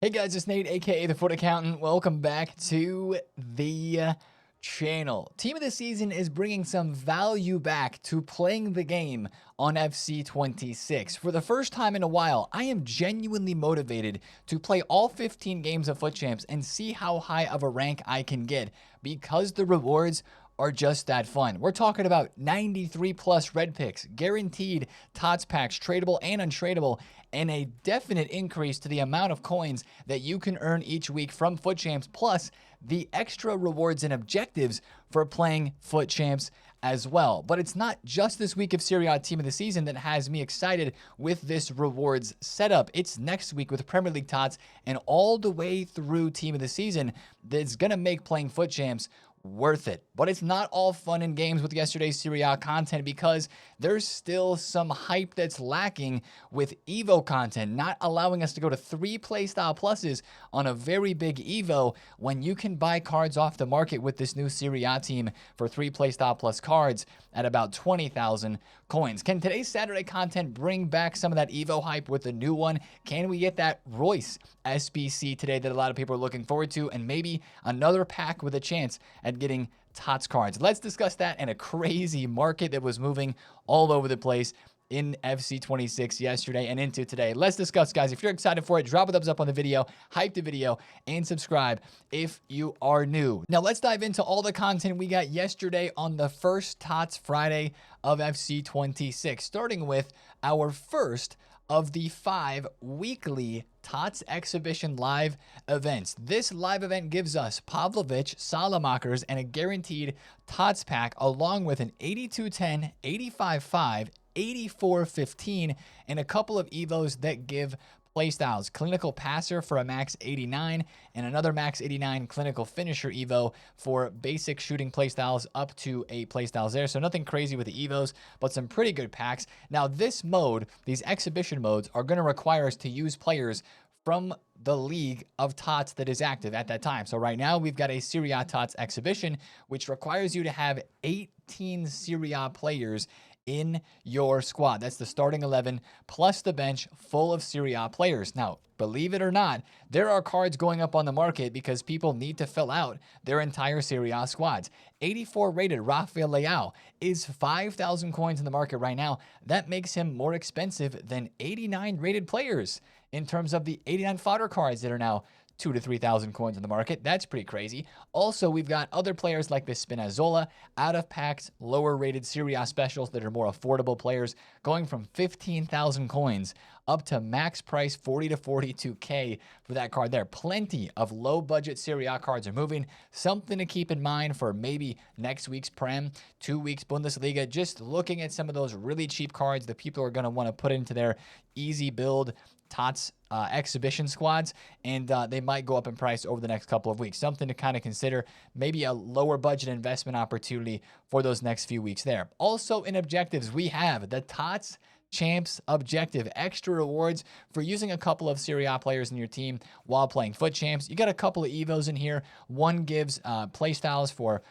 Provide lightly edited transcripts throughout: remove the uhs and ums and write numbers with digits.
Hey guys, it's Nate, aka the FUT Accountant. Welcome back to the channel. Team of the Season is bringing some value back to playing the game on FC26. For the first time in a while, I am genuinely motivated to play all 15 games of FUT Champs and see how high of a rank I can get because the rewards are just that fun. We're talking about 93 plus red picks, guaranteed TOTS packs, tradable and untradeable, and a definite increase to the amount of coins that you can earn each week from FUT Champs, plus the extra rewards and objectives for playing FUT Champs as well. But it's not just this week of Serie A Team of the Season that has me excited with this rewards setup. It's next week with Premier League TOTS and all the way through Team of the Season that's going to make playing FUT Champs worth it. But it's not all fun and games with yesterday's Serie A content because there's still some hype that's lacking with Evo content, not allowing us to go to 3 playstyle pluses on a very big Evo when you can buy cards off the market with this new Serie A team for 3 playstyle plus cards at about 20,000 coins. Can today's Saturday content bring back some of that Evo hype with the new one? Can we get that Royce SBC today that a lot of people are looking forward to, and maybe another pack with a chance at getting TOTS cards? Let's discuss that and a crazy market that was moving all over the place in FC26 yesterday and into today. Let's discuss, guys. If you're excited for it, drop a thumbs up on the video, hype the video, and subscribe if you are new. Now, let's dive into all the content we got yesterday on the first TOTS Friday of FC26, starting with our first of the 5 weekly TOTS Exhibition live events. This live event gives us Pavlovic, Salamakers, and a guaranteed TOTS pack, along with an 82-10, 85-5, 84-15, and a couple of Evos that give playstyles. Clinical Passer for a max 89, and another max 89 Clinical Finisher Evo for basic shooting playstyles up to 8 playstyles there. So nothing crazy with the Evos, but some pretty good packs. Now this mode, these exhibition modes, are going to require us to use players from the league of TOTS that is active at that time. So right now we've got a Serie A TOTS exhibition, which requires you to have 18 Serie A players in your squad. That's the starting 11 plus the bench full of Serie A players. Now, believe it or not, there are cards going up on the market because people need to fill out their entire Serie A squads. 84 rated Rafael Leao is 5,000 coins in the market right now. That makes him more expensive than 89 rated players in terms of the 89 fodder cards that are now 2,000 to 3,000 coins in the market. That's pretty crazy. Also, we've got other players like this Spinazzola, out of packs, lower rated Serie A specials that are more affordable players, going from 15,000 coins up to max price 40 to 42K for that card there. Plenty of low budget Serie A cards are moving. Something to keep in mind for maybe next week's Prem, 2 weeks Bundesliga, just looking at some of those really cheap cards that people are going to want to put into their easy build TOTS exhibition squads, and they might go up in price over the next couple of weeks. Something to kind of consider, maybe a lower budget investment opportunity for those next few weeks there. Also in objectives, we have the TOTS Champs objective, extra rewards for using a couple of Serie A players in your team while playing FUT Champs. You got a couple of Evos in here. One gives playstyles for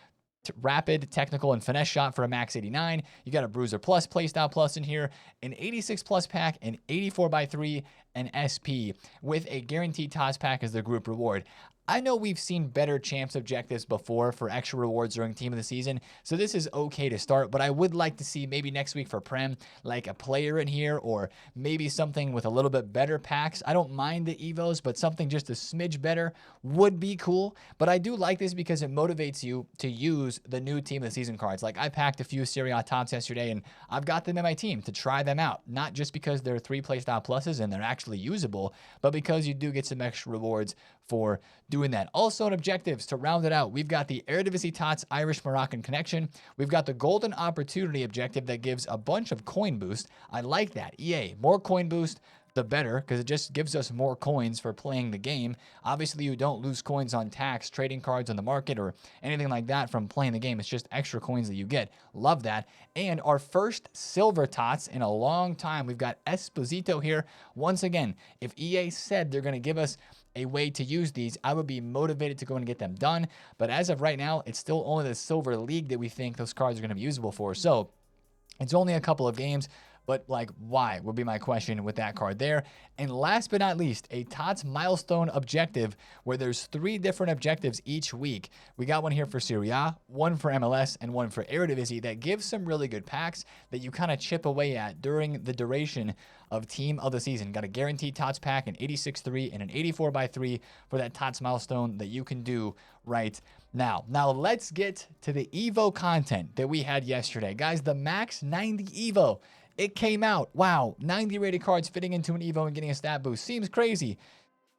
rapid, technical, and finesse shot for a max 89. You got a Bruiser Plus playstyle plus in here, an 86 plus pack, an 84x3, an SP with a guaranteed TOTS pack as the group reward. I know we've seen better Champs objectives before for extra rewards during Team of the Season, so this is okay to start, but I would like to see maybe next week for Prem, like a player in here, or maybe something with a little bit better packs. I don't mind the Evos, but something just a smidge better would be cool. But I do like this because it motivates you to use the new Team of the Season cards. Like I packed a few Serie A TOTS yesterday, and I've got them in my team to try them out. Not just because they're 3 playstyle pluses and they're actually usable, but because you do get some extra rewards for doing that. Also in objectives, to round it out, we've got the Eredivisie TOTS Irish-Moroccan connection. We've got the Golden Opportunity objective that gives a bunch of coin boost. I like that. EA, more coin boost, the better, because it just gives us more coins for playing the game. Obviously, you don't lose coins on tax, trading cards on the market, or anything like that from playing the game. It's just extra coins that you get. Love that. And our first silver TOTS in a long time. We've got Esposito here. Once again, if EA said they're going to give us a way to use these, I would be motivated to go and get them done. But as of right now, it's still only the Silver League that we think those cards are going to be usable for. So it's only a couple of games, but like, why would be my question with that card there. And last but not least, a TOTS milestone objective where there's 3 different objectives each week. We got one here for Serie A, one for MLS, and one for Eredivisie that gives some really good packs that you kind of chip away at during the duration of Team of the Season. Got a guaranteed TOTS pack, an 86-3 and an 84x3 for that TOTS milestone that you can do right now. Now let's get to the Evo content that we had yesterday. Guys, the Max 90 Evo, it came out. Wow, 90 rated cards fitting into an Evo and getting a stat boost seems crazy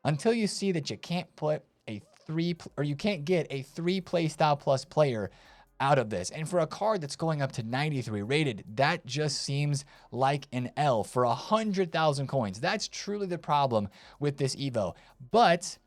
until you see that you can't put a 3 or you can't get a 3 playstyle plus player out of this. And for a card that's going up to 93 rated, that just seems like an L for 100,000 coins. That's truly the problem with this Evo. But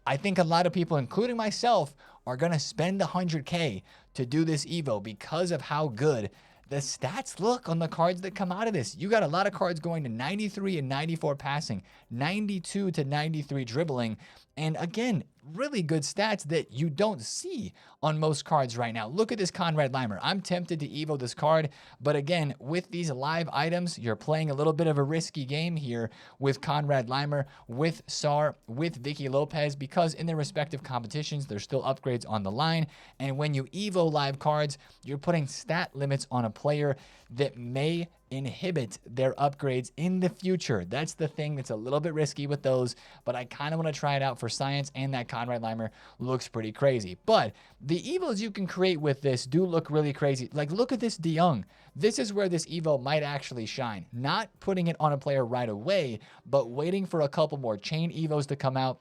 I think a lot of people, including myself, are going to spend 100K to do this Evo because of how good the stats look on the cards that come out of this. You got a lot of cards going to 93 and 94 passing, 92 to 93 dribbling, and again, really good stats that you don't see on most cards right now. Look at this Conrad Limer. I'm tempted to Evo this card, but again, with these live items, you're playing a little bit of a risky game here with Conrad Limer, with Sar, with Vicky Lopez, because in their respective competitions, there's still upgrades on the line, and when you Evo live cards, you're putting stat limits on a player that may inhibit their upgrades in the future. That's the thing that's a little bit risky with those, but I kind of want to try it out for science, and that Conrad Limer looks pretty crazy. But the Evos you can create with this do look really crazy. Like, look at this De Jong. This is where this Evo might actually shine. Not putting it on a player right away, but waiting for a couple more chain Evos to come out,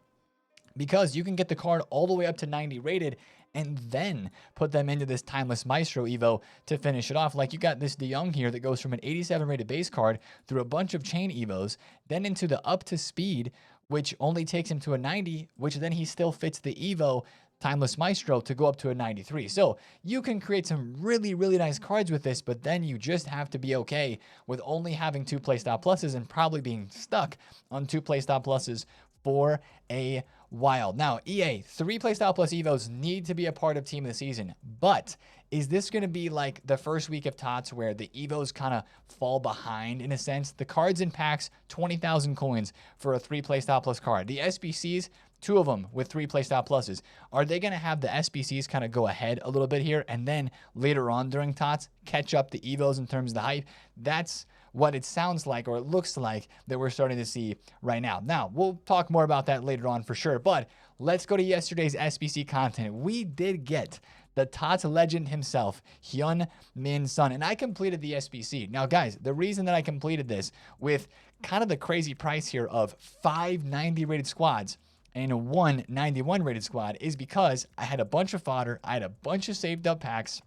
because you can get the card all the way up to 90 rated and then put them into this Timeless Maestro Evo to finish it off. Like, you got this De Jong here that goes from an 87 rated base card through a bunch of chain Evos, then into the up to speed, which only takes him to a 90, which then he still fits the Evo Timeless Maestro to go up to a 93. So you can create some really, really nice cards with this, but then you just have to be okay with only having 2 playstyle pluses and probably being stuck on 2 playstyle pluses for a while. Now, EA, 3 playstyle plus Evos need to be a part of Team of the Season, but is this going to be like the first week of TOTS where the Evos kind of fall behind in a sense? The cards in packs, 20,000 coins for a 3 playstyle plus card. The SBCs, 2 of them with 3 playstyle pluses. Are they going to have the SBCs kind of go ahead a little bit here and then later on during TOTS catch up the Evos in terms of the hype? That's what it sounds like, or it looks like, that we're starting to see right now. Now, we'll talk more about that later on for sure, but let's go to yesterday's SBC content. We did get the TOTS legend himself, Hyun Min Sun, and I completed the SBC. Now, guys, the reason that I completed this with kind of the crazy price here of 5 90 rated squads and 1 91 rated squad is because I had a bunch of fodder, I had a bunch of saved up packs,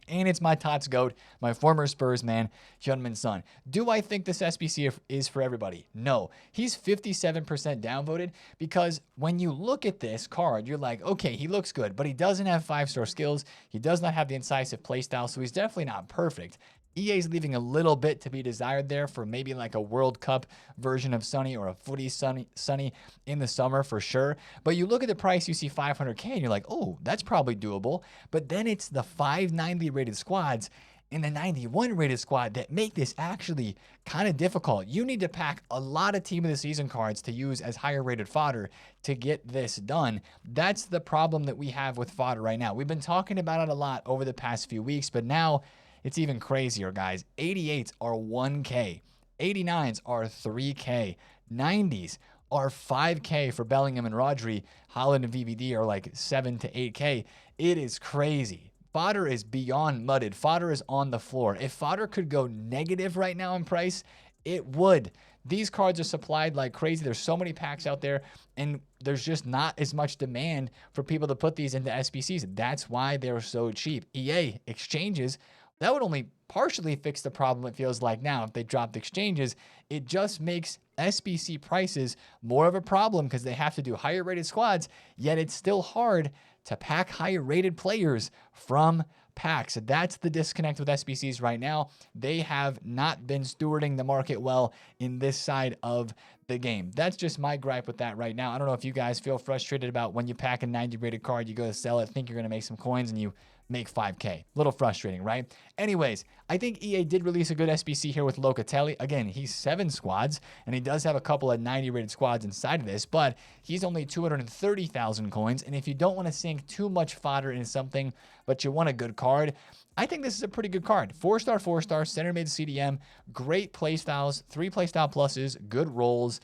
and it's my TOTS GOAT, my former Spurs man, Hyun-Min Son. Do I think this SBC is for everybody? No. He's 57% downvoted because when you look at this card, you're like, okay, he looks good, but he doesn't have 5-star skills. He does not have the incisive playstyle, so he's definitely not perfect. EA's leaving a little bit to be desired there for maybe like a World Cup version of Sonny or a footy Sonny in the summer for sure. But you look at the price, you see 500K and you're like, oh, that's probably doable. But then it's the 590 rated squads and the 91 rated squad that make this actually kind of difficult. You need to pack a lot of Team of the Season cards to use as higher rated fodder to get this done. That's the problem that we have with fodder right now. We've been talking about it a lot over the past few weeks, but now it's even crazier, guys. 88s are 1K. 89s are 3K. 90s are 5K for Bellingham and Rodri. Haaland and VVD are like 7 to 8K. It is crazy. Fodder is beyond mudded. Fodder is on the floor. If fodder could go negative right now in price, it would. These cards are supplied like crazy. There's so many packs out there, and there's just not as much demand for people to put these into SBCs. That's why they're so cheap. EA exchanges, that would only partially fix the problem, it feels like now. If they dropped exchanges, it just makes SBC prices more of a problem because they have to do higher rated squads, yet it's still hard to pack higher rated players from packs. That's the disconnect with SBCs right now. They have not been stewarding the market well in this side of the game. That's just my gripe with that right now. I don't know if you guys feel frustrated about when you pack a 90 rated card, you go to sell it, think you're going to make some coins, and you make 5K. A little frustrating, right? Anyways, I think EA did release a good SBC here with Locatelli. Again, he's 7 squads, and he does have a couple of 90 rated squads inside of this, but he's only 230,000 coins. And if you don't want to sink too much fodder in something, but you want a good card, I think this is a pretty good card. 4-star, 4-star, center mid CDM, great playstyles, 3 playstyle pluses, good rolls,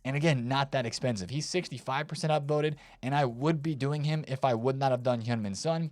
and again, not that expensive. He's 65% upvoted, and I would be doing him if I would not have done Hyunmin Son.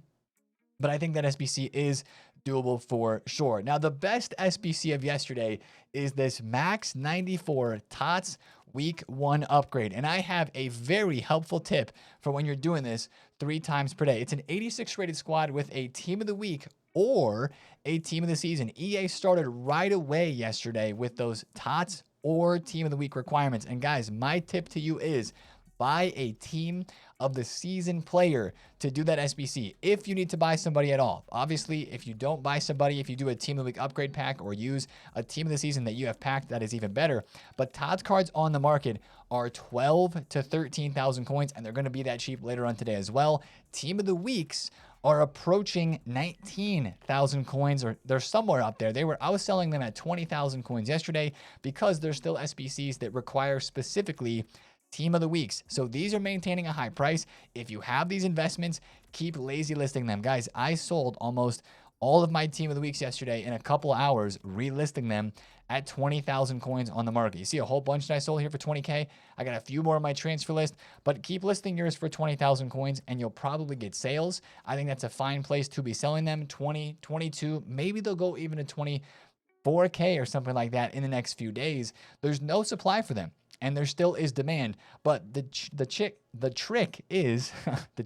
But I think that SBC is doable for sure. Now, the best SBC of yesterday is this Max 94 TOTS Week 1 upgrade. And I have a very helpful tip for when you're doing this 3 times per day. It's an 86 rated squad with a team of the week or a team of the season. EA started right away yesterday with those TOTS or team of the week requirements. And guys, my tip to you is buy a team of the season player to do that SBC if you need to buy somebody at all. Obviously, if you don't buy somebody, if you do a team of the week upgrade pack or use a team of the season that you have packed, that is even better. But TOTS cards on the market are 12 to 13,000 coins, and they're going to be that cheap later on today as well. Team of the weeks are approaching 19,000 coins, or they're somewhere up there. I was selling them at 20,000 coins yesterday because there's still SBCs that require specifically team of the weeks. So these are maintaining a high price. If you have these investments, keep lazy listing them. Guys, I sold almost all of my team of the weeks yesterday in a couple hours, relisting them at 20,000 coins on the market. You see a whole bunch that I sold here for 20K. I got a few more on my transfer list, but keep listing yours for 20,000 coins and you'll probably get sales. I think that's a fine place to be selling them. 20, 22, maybe they'll go even to 24K or something like that in the next few days. There's no supply for them, and there still is demand. But the trick is, the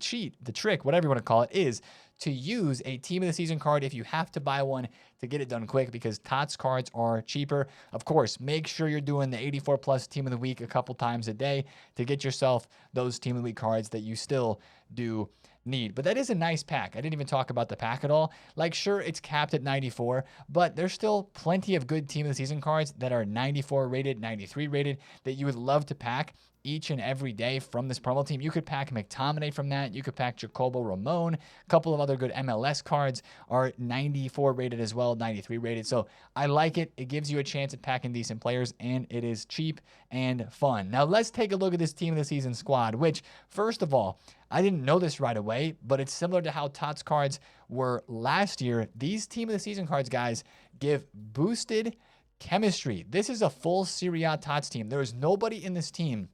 trick, whatever you want to call it, is to use a team of the season card if you have to buy one to get it done quick, because TOTS cards are cheaper. Of course, make sure you're doing the 84 plus team of the week a couple times a day to get yourself those team of the week cards that you still do need. But that is a nice pack. I didn't even talk about the pack at all. Like, sure, it's capped at 94, but there's still plenty of good team of the season cards that are 94 rated, 93 rated that you would love to pack each and every day from this promo team. You could pack McTominay from that. You could pack Jacobo Ramon. A couple of other good MLS cards are 94 rated as well, 93 rated. So I like it. It gives you a chance at packing decent players, and it is cheap and fun. Now let's take a look at this team of the season squad, which, first of all, I didn't know this right away, but it's similar to how TOTS cards were last year. These team of the season cards, guys, give boosted chemistry. This is a full Serie A TOTS team. There is nobody in this team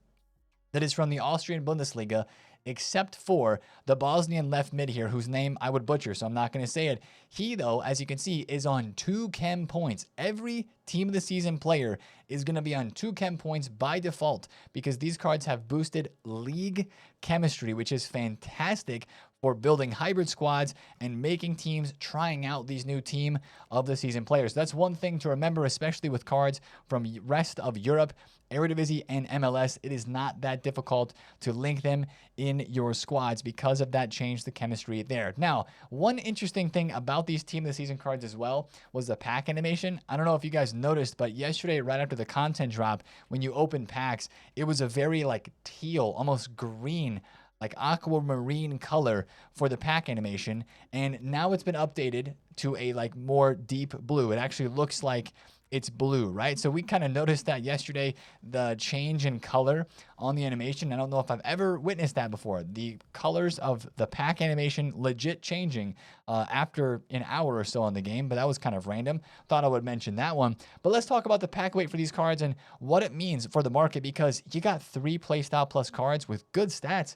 that is from the Austrian Bundesliga, except for the Bosnian left mid here, whose name I would butcher, so I'm not going to say it. He, though, as you can see, is on 2 chem points. Every team of the season player is going to be on 2 chem points by default, because these cards have boosted league chemistry, which is fantastic for building hybrid squads and making teams trying out these new team of the season players. That's one thing to remember, especially with cards from rest of Europe, Eredivisie, and MLS. It is not that difficult to link them in your squads because of that change the chemistry there. Now, one interesting thing about these team of the season cards as well was the pack animation. I don't know if you guys noticed, but yesterday, right after the content drop, when you open packs, it was a very like teal, almost green, like aquamarine color for the pack animation. And now it's been updated to a like more deep blue. It actually looks like it's blue, right? So we kind of noticed that yesterday, the change in color on the animation. I don't know if I've ever witnessed that before. The colors of the pack animation legit changing after an hour or so on the game, but that was kind of random. Thought I would mention that one. But let's talk about the pack weight for these cards and what it means for the market, because you got 3 playstyle plus cards with good stats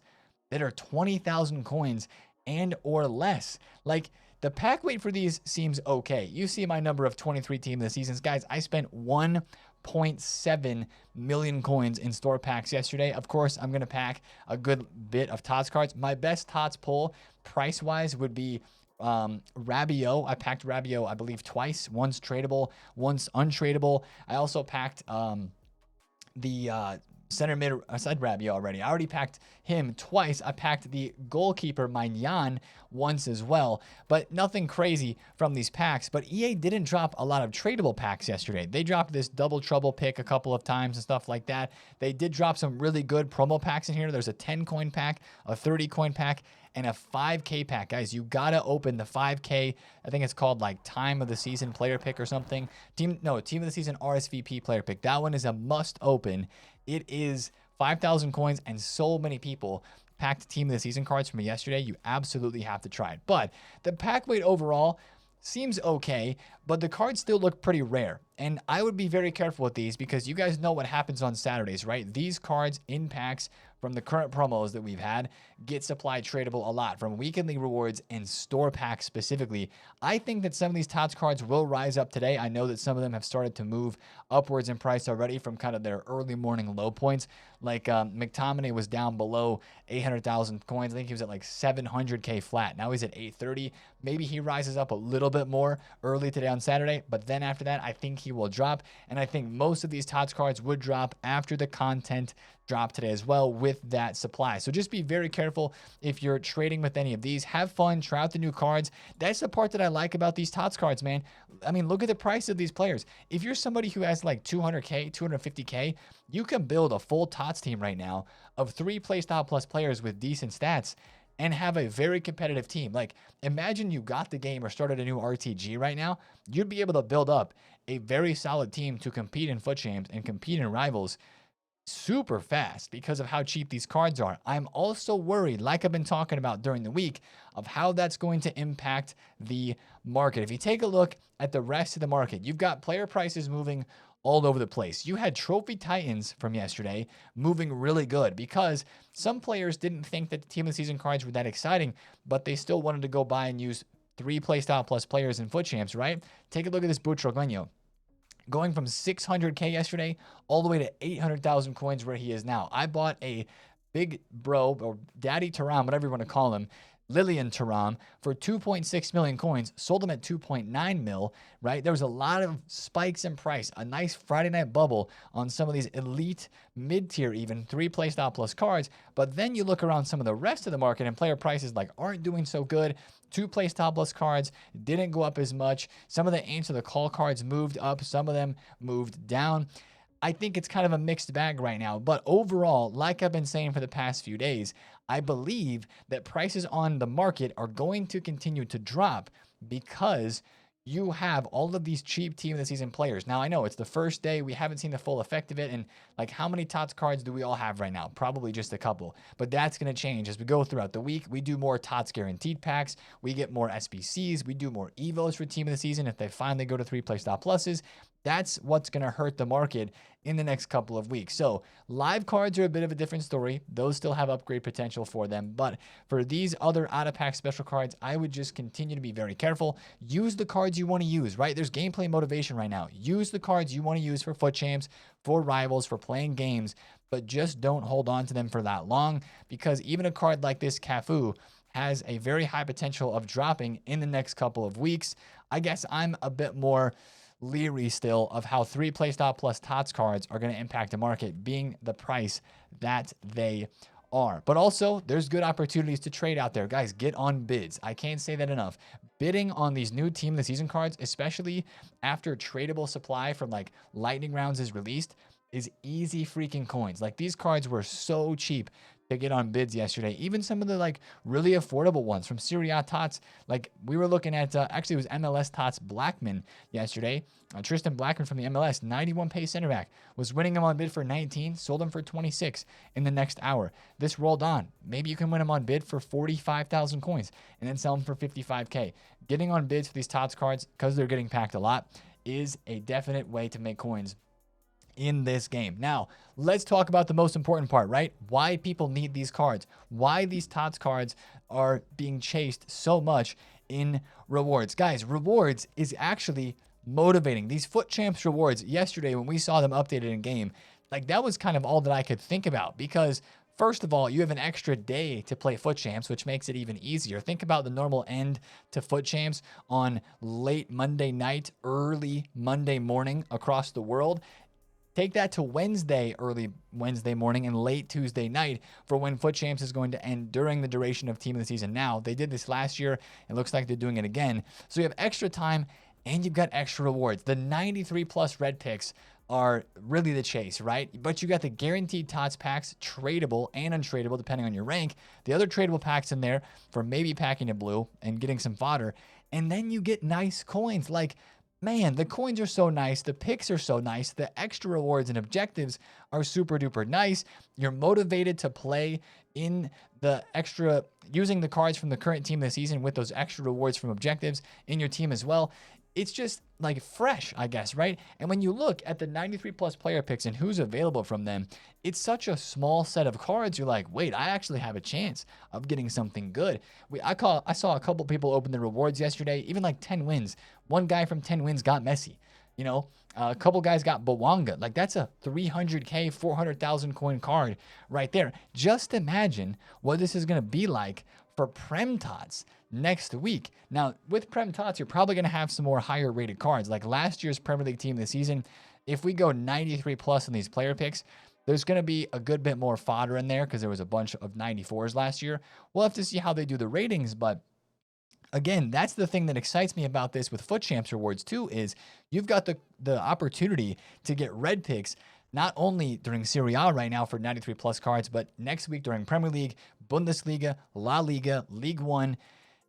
that are 20,000 coins and or less. Like, the pack weight for these seems okay. You see my number of 23 team of the seasons. Guys, I spent 1.7 million coins in store packs yesterday. Of course, I'm going to pack a good bit of TOTS cards. My best TOTS pull, price-wise, would be Rabiot. I packed Rabiot, I believe, twice. Once tradable, once untradable. I also packed the center mid. I said Rabiot already. I already packed him twice. I packed the goalkeeper Maignan once as well, but nothing crazy from these packs. But EA didn't drop a lot of tradable packs yesterday. They dropped this double trouble pick a couple of times and stuff like that. They did drop some really good promo packs in here. There's a 10 coin pack, a 30 coin pack, and a 5K pack. Guys, you gotta open the 5K. I think it's called like time of the season player pick or something. Team of the season RSVP player pick. That one is a must open. It is 5,000 coins, and so many people packed team of the season cards from yesterday. You absolutely have to try it. But the pack weight overall seems okay, but the cards still look pretty rare. And I would be very careful with these because you guys know what happens on Saturdays, right? These cards in packs from the current promos that we've had get supplied tradable a lot from weekly rewards and store packs specifically. I think that some of these TOTS cards will rise up today. I know that some of them have started to move upwards in price already from kind of their early morning low points. Like McTominay was down below 800,000 coins. I think he was at like 700K flat. Now he's at 830. Maybe he rises up a little bit more early today on Saturday, but then after that, I think he will drop. And I think most of these TOTS cards would drop after the content drop today as well with that supply. So just be very careful if you're trading with any of these. Have fun, try out the new cards. That's the part that I like about these TOTS cards, man. I mean, look at the price of these players. If you're somebody who has like 200K, 250K, you can build a full TOTS team right now of 3 playstyle plus players with decent stats and have a very competitive team. Like, imagine you got the game or started a new RTG right now. You'd be able to build up a very solid team to compete in FUT Champs and compete in Rivals super fast because of how cheap these cards are. I'm also worried, like I've been talking about during the week, of how that's going to impact the market. If you take a look at the rest of the market, you've got player prices moving all over the place. You had Trophy Titans from yesterday moving really good because some players didn't think that the team of the season cards were that exciting, but they still wanted to go buy and use 3 playstyle plus players in FUT Champs, right? Take a look at this Butragueño. Going from 600K yesterday all the way to 800,000 coins where he is now. I bought a big bro or Daddy Taram, whatever you want to call him, Lillian Taram, for 2.6 million coins, sold him at 2.9 mil, right? There was a lot of spikes in price, a nice Friday night bubble on some of these elite, mid-tier even, 3 playstyle plus cards. But then you look around some of the rest of the market and player prices like aren't doing so good. 2 playstyle plus cards didn't go up as much. Some of the answer the call cards moved up. Some of them moved down. I think it's kind of a mixed bag right now. But overall, like I've been saying for the past few days, I believe that prices on the market are going to continue to drop because you have all of these cheap team of the season players. Now, I know it's the first day. We haven't seen the full effect of it. And like, how many TOTS cards do we all have right now? Probably just a couple. But that's going to change as we go throughout the week. We do more TOTS guaranteed packs. We get more SBCs. We do more Evos for team of the season if they finally go to 3 playstyle pluses. That's what's going to hurt the market in the next couple of weeks. So live cards are a bit of a different story. Those still have upgrade potential for them. But for these other out-of-pack special cards, I would just continue to be very careful. Use the cards you want to use, right? There's gameplay motivation right now. Use the cards you want to use for FUT Champs, for Rivals, for playing games, but just don't hold on to them for that long because even a card like this Cafu has a very high potential of dropping in the next couple of weeks. I guess I'm a bit more leery still of how 3 playstyle plus TOTS cards are going to impact the market being the price that they are. But also, there's good opportunities to trade out there. Guys, get on bids. I can't say that enough. Bidding on these new team of the season cards, especially after tradable supply from like lightning rounds is released, is easy freaking coins. Like, these cards were so cheap to get on bids yesterday. Even some of the like really affordable ones from Serie A TOTS. Like, we were looking at, actually it was MLS TOTS Blackman yesterday. Tristan Blackman from the MLS, 91 pace center back, was winning him on bid for 19, sold him for 26 in the next hour. This rolled on. Maybe you can win him on bid for 45,000 coins and then sell them for 55K. Getting on bids for these TOTS cards, because they're getting packed a lot, is a definite way to make coins in this game. Now, let's talk about the most important part, right? Why people need these cards. Why these TOTS cards are being chased so much in rewards. Guys, rewards is actually motivating. These FUT Champs rewards yesterday when we saw them updated in game, like that was kind of all that I could think about because first of all, you have an extra day to play FUT Champs, which makes it even easier. Think about the normal end to FUT Champs on late Monday night, early Monday morning across the world. Take that to Wednesday, early Wednesday morning and late Tuesday night for when FUT Champs is going to end during the duration of Team of the Season now. They did this last year. It looks like they're doing it again. So you have extra time and you've got extra rewards. The 93 plus red picks are really the chase, right? But you got the guaranteed TOTS packs, tradable and untradeable depending on your rank. The other tradable packs in there for maybe packing a blue and getting some fodder. And then you get nice coins like, man, the coins are so nice. The picks are so nice. The extra rewards and objectives are super duper nice. You're motivated to play in the extra, using the cards from the current team this season with those extra rewards from objectives in your team as well. It's just like fresh, I guess, right? And when you look at the 93 plus player picks and who's available from them, it's such a small set of cards. You're like, wait, I actually have a chance of getting something good. I saw a couple people open the rewards yesterday, even like 10 wins. One guy from 10 wins got Messi. You know, a couple guys got Bawanga. Like that's a 300K, 400,000 coin card right there. Just imagine what this is going to be like for Prem Tots next week. Now, with Prem Tots, you're probably going to have some more higher rated cards. Like last year's Premier League team this season, if we go 93 plus in these player picks, there's going to be a good bit more fodder in there because there was a bunch of 94s last year. We'll have to see how they do the ratings, but again, that's the thing that excites me about this with FUT Champs rewards too, is you've got the opportunity to get red picks not only during Serie A right now for 93 plus cards, but next week during Premier League, Bundesliga, La Liga, League One.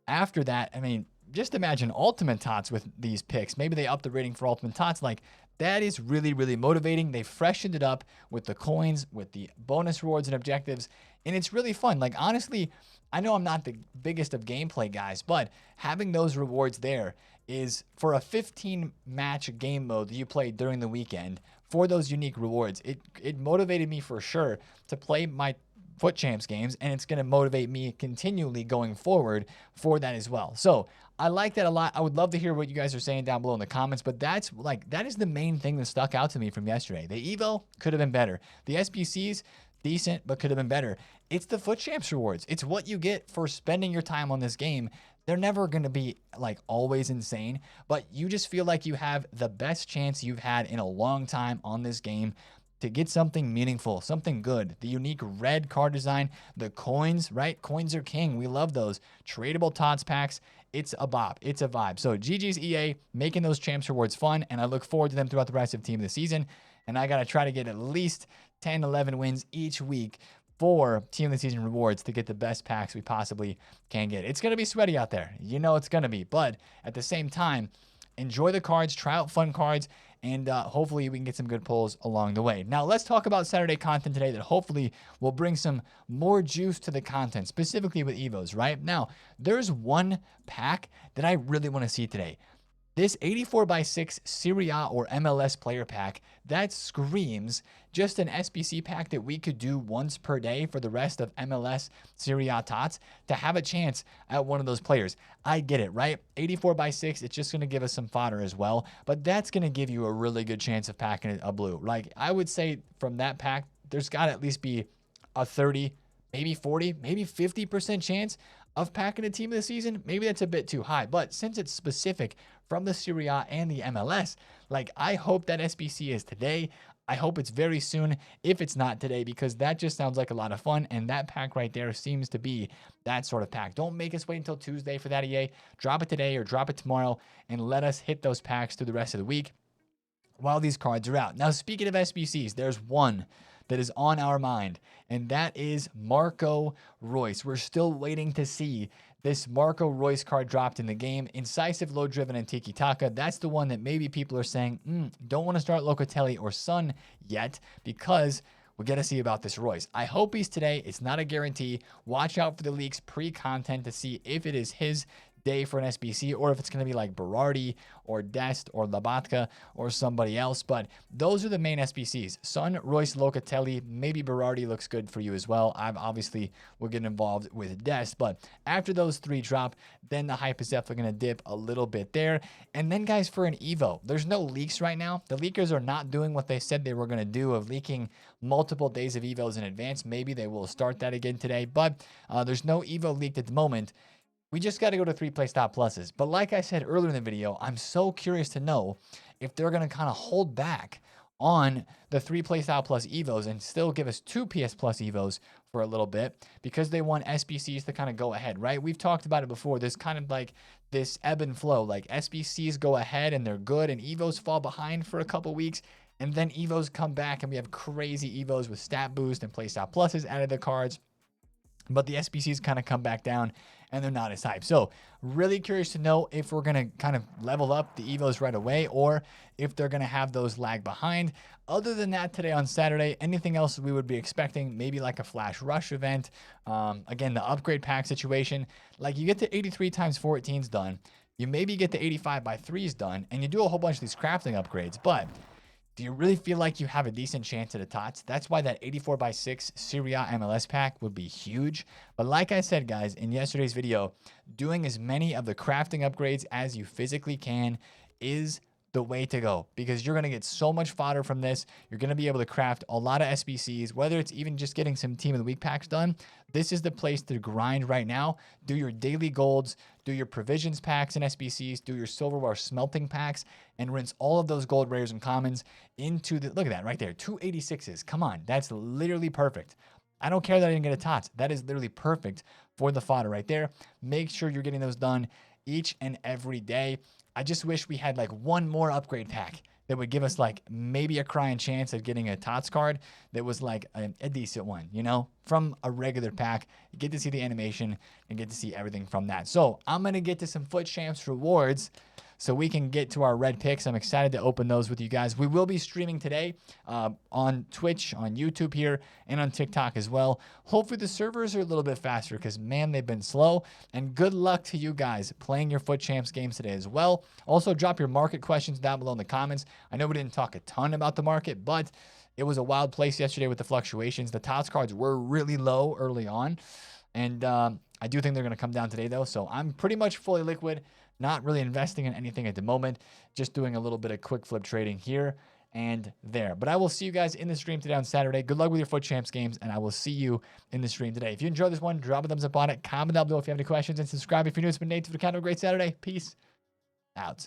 After that, I mean, just imagine Ultimate Tots with these picks. Maybe they up the rating for Ultimate Tots. Like, that is really, really motivating. They freshened it up with the coins, with the bonus rewards and objectives, and it's really fun. Like, honestly, I know I'm not the biggest of gameplay guys, but having those rewards there is for a 15-match game mode that you play during the weekend for those unique rewards. It motivated me for sure to play my FUT Champs games, and it's going to motivate me continually going forward for that as well. So I like that a lot. I would love to hear what you guys are saying down below in the comments, but that is the main thing that stuck out to me from yesterday. The Evo could have been better. The SBCs, decent, but could have been better. It's the FUT Champs rewards. It's what you get for spending your time on this game. They're never going to be like always insane, but you just feel like you have the best chance you've had in a long time on this game to get something meaningful, something good. The unique red card design, the coins, right? Coins are king. We love those. Tradable TOTS packs. It's a bop. It's a vibe. So GG's EA making those Champs rewards fun, and I look forward to them throughout the rest of the team this season. And I got to try to get at least 10, 11 wins each week for Team of the Season rewards to get the best packs we possibly can get. It's going to be sweaty out there. You know it's going to be. But at the same time, enjoy the cards, try out fun cards, and hopefully we can get some good pulls along the way. Now, let's talk about Saturday content today that hopefully will bring some more juice to the content, specifically with Evos, right? Now, there's one pack that I really want to see today. This 84x6 Serie A or MLS player pack, that screams just an SBC pack that we could do once per day for the rest of MLS Serie A TOTS to have a chance at one of those players. I get it, right? 84x6, it's just going to give us some fodder as well, but that's going to give you a really good chance of packing a blue. Like, I would say from that pack, there's got to at least be a 30, maybe 40, maybe 50% chance of packing a team of the season. Maybe that's a bit too high, but since it's specific from the Serie A and the MLS, like, I hope that SBC is today. I hope it's very soon if it's not today, because that just sounds like a lot of fun, and that pack right there seems to be that sort of pack. Don't make us wait until Tuesday for that, EA. Drop it today or drop it tomorrow and let us hit those packs through the rest of the week while these cards are out. Now, speaking of SBCs, there's one that is on our mind, and that is Marco Reus. We're still waiting to see this Marco Reus card dropped in the game. Incisive, low driven, and tiki taka. That's the one that maybe people are saying, don't want to start Locatelli or Son yet, because we got to see about this Reus. I hope he's today. It's not a guarantee. Watch out for the leaks pre-content to see if it is his day for an SBC, or if it's going to be like Berardi or Dest or Labatka or somebody else. But those are the main SBCs. Son, Reus, Locatelli, maybe Berardi looks good for you as well. I've obviously will get involved with Dest, but after those three drop, then the hype is definitely going to dip a little bit there. And then, guys, for an Evo, there's no leaks right now. The leakers are not doing what they said they were going to do of leaking multiple days of Evos in advance. Maybe they will start that again today, but there's no Evo leaked at the moment. We just got to go to 3-play stop pluses. But like I said earlier in the video, I'm so curious to know if they're going to kind of hold back on the 3 playstyle plus evos and still give us 2 PS plus evos for a little bit because they want SBCs to kind of go ahead, right? We've talked about it before. There's kind of like this ebb and flow. Like SBCs go ahead and they're good and evos fall behind for a couple weeks. And then evos come back and we have crazy evos with stat boost and playstyle pluses added to cards. But the SBCs kind of come back down and they're not as hype. So really curious to know if we're going to kind of level up the evos right away or if they're going to have those lag behind. Other than that, today on Saturday, anything else we would be expecting, maybe like a flash rush event. Again, the upgrade pack situation, like you get to 83 times 14s done. You maybe get to 85 by 3s done and you do a whole bunch of these crafting upgrades. But do you really feel like you have a decent chance at a TOTS? That's why that 84 by 6 Serie A MLS pack would be huge. But like I said, guys, in yesterday's video, doing as many of the crafting upgrades as you physically can is the way to go because you're going to get so much fodder from this. You're going to be able to craft a lot of SBCs, whether it's even just getting some team of the week packs done. This is the place to grind right now. Do your daily golds, do your provisions packs and SBCs, do your silverware smelting packs, and rinse all of those gold rares and commons into the, look at that right there, 286s. Come on, that's literally perfect. I don't care that I didn't get a TOTS. That is literally perfect for the fodder right there. Make sure you're getting those done each and every day. I just wish we had like one more upgrade pack that would give us like maybe a crying chance at getting a TOTS card that was like a decent one, you know, from a regular pack. You get to see the animation and get to see everything from that. So I'm going to get to some FUT Champs rewards so we can get to our red picks. I'm excited to open those with you guys. We will be streaming today on Twitch, on YouTube here, and on TikTok as well. Hopefully the servers are a little bit faster because, man, they've been slow. And good luck to you guys playing your FUT Champs games today as well. Also, drop your market questions down below in the comments. I know we didn't talk a ton about the market, but it was a wild place yesterday with the fluctuations. The TOTS cards were really low early on. And I do think they're going to come down today, though. So I'm pretty much fully liquid. Not really investing in anything at the moment, just doing a little bit of quick flip trading here and there. But I will see you guys in the stream today on Saturday. Good luck with your FUT Champs games, and I will see you in the stream today. If you enjoyed this one, drop a thumbs up on it, comment down below if you have any questions, and subscribe if you're new. It's been Nate, TheFutAccountant. Have a great Saturday. Peace out.